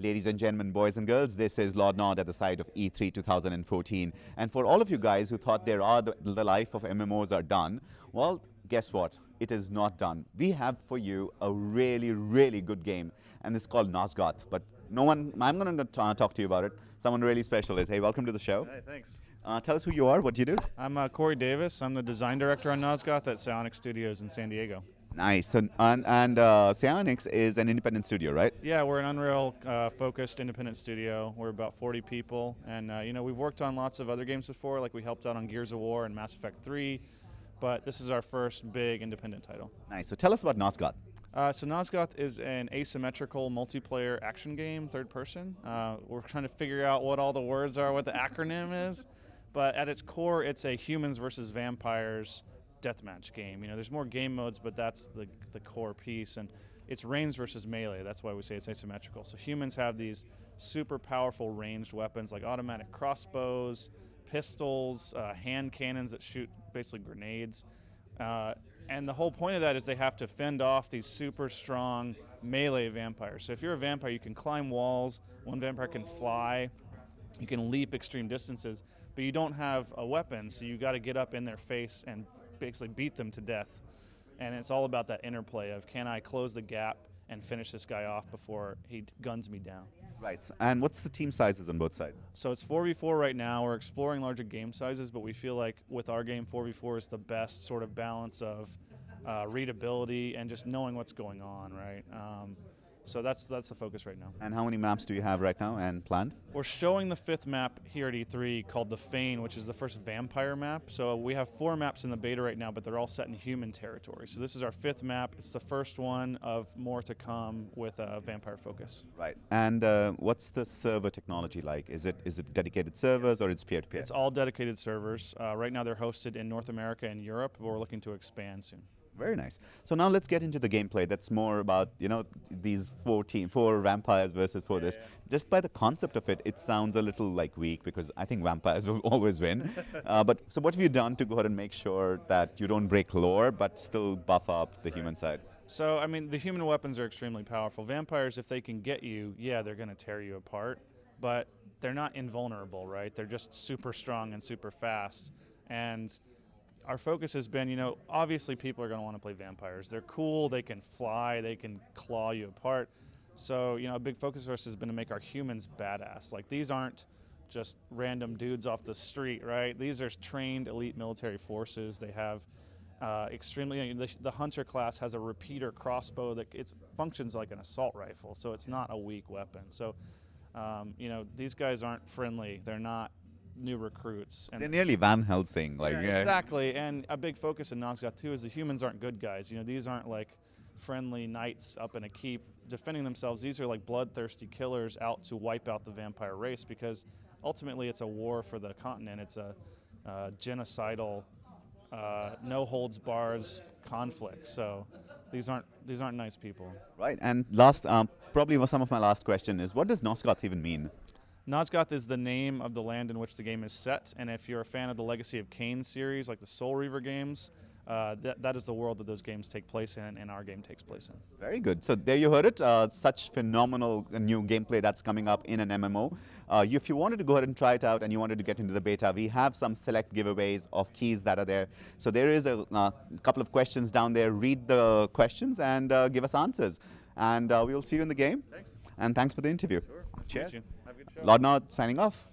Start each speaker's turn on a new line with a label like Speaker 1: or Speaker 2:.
Speaker 1: ladies and gentlemen, boys and girls. This is Lord Nod at the side of E3 2014. And for all of you guys who thought the life of MMOs are done, well, guess what? It is not done. We have for you a really, really good game, and it's called Nosgoth. But I'm going to talk to you about it. Someone really special is. Hey, welcome to the show.
Speaker 2: Hey, thanks.
Speaker 1: Tell us who you are, what do you do?
Speaker 2: I'm Corey Davis. I'm the design director on Nosgoth at Psyonix Studios in San Diego.
Speaker 1: Nice. And Psyonix is an independent studio, right?
Speaker 2: Yeah, we're an Unreal-focused independent studio. We're about 40 people, and we've worked on lots of other games before, like we helped out on Gears of War and Mass Effect 3, but this is our first big independent title.
Speaker 1: Nice. So tell us about Nosgoth.
Speaker 2: So Nosgoth is an asymmetrical multiplayer action game, third person. We're trying to figure out what all the words are, what the acronym is, but at its core, it's a humans versus vampires deathmatch game. There's more game modes, but that's the core piece, and it's ranged versus melee. That's why we say it's asymmetrical. So humans have these super powerful ranged weapons like automatic crossbows, pistols, hand cannons that shoot basically grenades. And the whole point of that is they have to fend off these super strong melee vampires. So if you're a vampire, you can climb walls. One vampire can fly. You can leap extreme distances, but you don't have a weapon, so you got to get up in their face and basically beat them to death. And it's all about that interplay of, can I close the gap and finish this guy off before he guns me down?
Speaker 1: Right. And what's the team sizes on both sides?
Speaker 2: So it's 4v4 right now. We're exploring larger game sizes, but we feel like with our game, 4v4 is the best sort of balance of readability and just knowing what's going on, right? So that's the focus right now.
Speaker 1: And how many maps do you have right now and planned?
Speaker 2: We're showing the 5th map here at E3 called the Fane, which is the first vampire map. So we have 4 maps in the beta right now, but they're all set in human territory. So this is our 5th map. It's the first one of more to come with a vampire focus.
Speaker 1: Right. And what's the server technology like? Is it dedicated servers or it's peer-to-peer?
Speaker 2: It's all dedicated servers. Right now they're hosted in North America and Europe, but we're looking to expand soon.
Speaker 1: Very nice. So now let's get into the gameplay. That's more about, these 4 vampires versus 4 this. Yeah. Just by the concept of it, it sounds a little like weak because I think vampires will always win. So what have you done to go ahead and make sure that you don't break lore but still buff up the human side?
Speaker 2: So, the human weapons are extremely powerful. Vampires, if they can get you, yeah, they're going to tear you apart, but they're not invulnerable, right? They're just super strong and super fast. And our focus has been, obviously people are going to want to play vampires. They're cool, they can fly, they can claw you apart. So, a big focus for us has been to make our humans badass. Like, these aren't just random dudes off the street, right? These are trained elite military forces. They have the hunter class has a repeater crossbow that functions like an assault rifle, so it's not a weak weapon. So, these guys aren't friendly. They're not new recruits.
Speaker 1: And they're nearly Van Helsing.
Speaker 2: Yeah. Exactly, and a big focus in Nosgoth too is the humans aren't good guys. These aren't like friendly knights up in a keep defending themselves. These are like bloodthirsty killers out to wipe out the vampire race, because ultimately it's a war for the continent. It's a genocidal, no holds bars conflict. So these aren't nice people.
Speaker 1: Right, and last, probably some of my last question is, what does Nosgoth even mean?
Speaker 2: Nosgoth is the name of the land in which the game is set, and if you're a fan of the Legacy of Kain series, like the Soul Reaver games, that is the world that those games take place in, and our game takes place in.
Speaker 1: Very good. So there you heard it. Such phenomenal new gameplay that's coming up in an MMO. If you wanted to go ahead and try it out and you wanted to get into the beta, we have some select giveaways of keys that are there. So there is a couple of questions down there. Read the questions and give us answers. And we will see you in the game.
Speaker 2: Thanks.
Speaker 1: And thanks for the interview.
Speaker 2: Sure.
Speaker 1: Cheers.
Speaker 2: Have a good show.
Speaker 1: Lord Nod signing off.